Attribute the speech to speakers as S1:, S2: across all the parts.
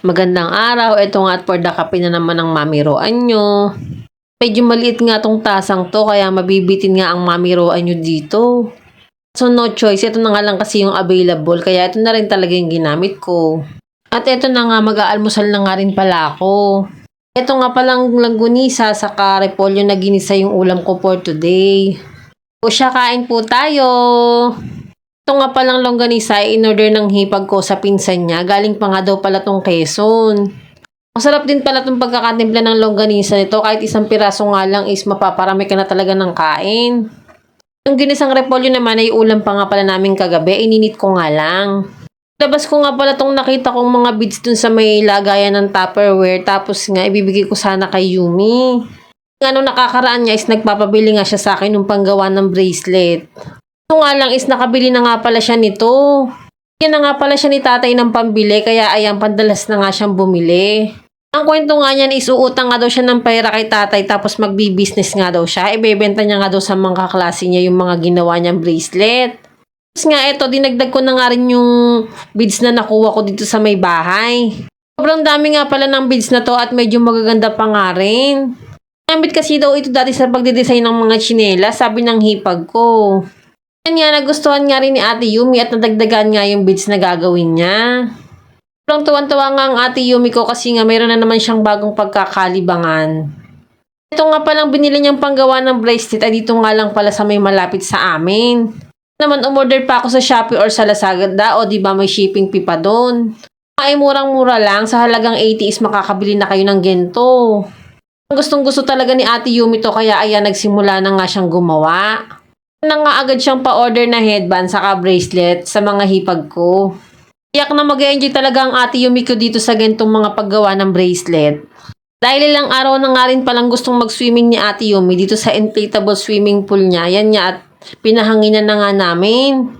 S1: Magandang araw, eto nga at for the kape na naman ang mamiroan nyo. Medyo maliit nga tong tasang to kaya mabibitin nga ang mamiroan nyo dito. So no choice, ito na nga lang kasi yung available kaya ito na rin talaga yung ginamit ko. At ito na nga, mag-aalmusal na nga rin pala ako. Ito nga palang langgunisa saka repolyo na ginisa yung ulam ko for today. O siya, kain po tayo! Ito nga palang longganisa, in-order ng hipag ko sa pinsan niya. Galing pa nga daw pala tong Quezon. Masarap din pala itong pagkakatimpla ng longganisa nito. Kahit isang piraso nga lang is mapaparami ka na talaga ng kain. Yung ginisang repolyo naman ay ulam pa nga pala namin kagabi. Ininit ko nga lang. Labas ko nga pala itong nakita kong mga beads dun sa may lagayan ng Tupperware. Tapos nga ibibigay ko sana kay Yumi. Nga nung nakakaraan niya is nagpapabili nga siya sa akin ng panggawa ng bracelet. Ito nga lang is nakabili na nga pala siya nito. Yan na nga pala siya ni tatay ng pambili kaya ayan, pandalas na nga siyang bumili. Ang kwento nga niyan is uutang nga daw siya ng pera kay tatay tapos magbi-business nga daw siya. Ibebenta niya nga daw sa mga kaklase niya yung mga ginawa niyang bracelet. Tapos nga ito, dinagdag ko na nga rin yung beads na nakuha ko dito sa may bahay. Sobrang dami nga pala ng beads na to at medyo magaganda pa nga rin. Gamit kasi daw ito dati sa pagdidesign ng mga tsinela, sabi ng hipag ko. Yan nga, nagustuhan nga rin ni Ate Yumi at nadagdagan nga yung beads na gagawin niya. Sobrang tuwan-tuwa nga ang Ate Yumi ko kasi nga mayroon na naman siyang bagong pagkakalibangan. Ito nga palang binili niyang panggawa ng bracelet ay dito nga lang pala sa may malapit sa amin. Naman umorder pa ako sa Shopee or sa Lazada o di ba may shipping fee pa doon. Ay murang-mura lang, sa halagang 80 is makakabili na kayo ng gento. Gustong-gusto talaga ni Ate Yumi to kaya ayan, nagsimula na nga siyang gumawa. Na nga agad siyang pa-order na headband saka bracelet sa mga hipag ko. Tiyak na mag-enjoy talaga ang Ate Yumi ko dito sa gantong mga paggawa ng bracelet. Dahil ilang araw na nga rin palang gustong mag-swimming ni Ate Yumi dito sa inflatable swimming pool niya. Yan nga at pinahanginan na nga namin.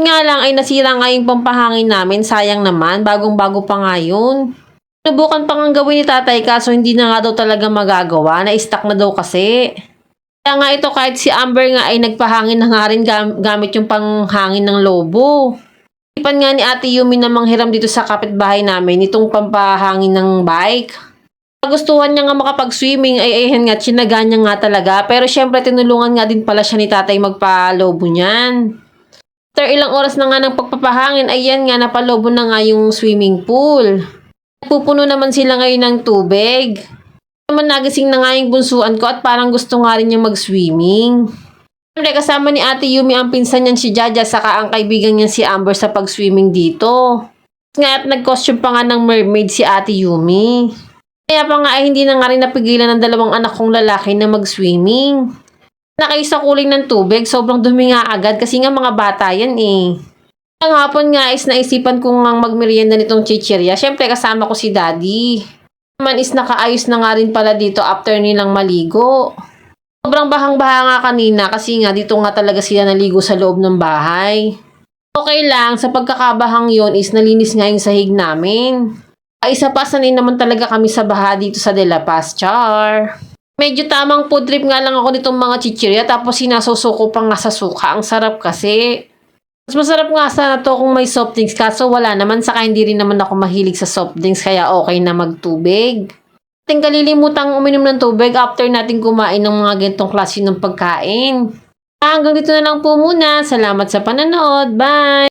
S1: Nga lang ay nasira nga yung pampahangin namin, sayang naman, bagong-bago pa nga yun. Subukan pa nga gawin ni tatay kaso hindi na nga daw talaga magagawa, na-stuck na daw kasi. Kaya nga ito, kahit si Amber nga ay nagpahangin na nga rin gamit yung panghangin ng lobo. Ipan nga ni Ate Yumi na manghiram dito sa kapitbahay namin itong pampahangin ng bike. Gustuhan niya nga makapag-swimming ay nga, tsinaga niya nga talaga. Pero syempre tinulungan nga din pala siya ni tatay magpalobo niyan. After ilang oras na nga ng pagpapahangin, ayan nga, napalobo na nga yung swimming pool. Pupuno naman sila ngayon ng tubig. Naman nagising na nga yung bunsuan ko at parang gusto nga rin niya mag-swimming. Siyempre kasama ni Ate Yumi ang pinsan niyan si Jaja saka ang kaibigan niya si Amber sa pag-swimming dito. Nga at nag-costume pa nga ng mermaid si Ate Yumi. Kaya pa nga ay hindi na nga rin napigilan ng dalawang anak kong lalaki na mag-swimming. Nakaisa kuling ng tubig, sobrang dumi nga agad kasi nga mga bata yan eh. Ang hapon nga is naisipan kong magmerienda nitong chichirya. Siyempre kasama ko si Daddy. Naman is nakaayos na nga rin pala dito after nilang maligo. Sobrang bahang-baha nga kanina kasi nga dito nga talaga sila naligo sa loob ng bahay. Okay lang, sa pagkakabahang yon is nalinis nga yung sahig namin. Ay isa pa, sanay naman talaga kami sa baha dito sa De La Paz, char. Medyo tamang food trip nga lang ako nitong mga chichirya tapos sinasusuko pa nga sa suka. Ang sarap kasi. Mas masarap nga sana to kung may soft drinks kaso wala naman, saka hindi rin naman ako mahilig sa soft drinks kaya okay na magtubig. Ating kalilimutang uminom ng tubig after natin kumain ng mga ganitong klase ng pagkain. Hanggang dito na lang po muna. Salamat sa panonood. Bye!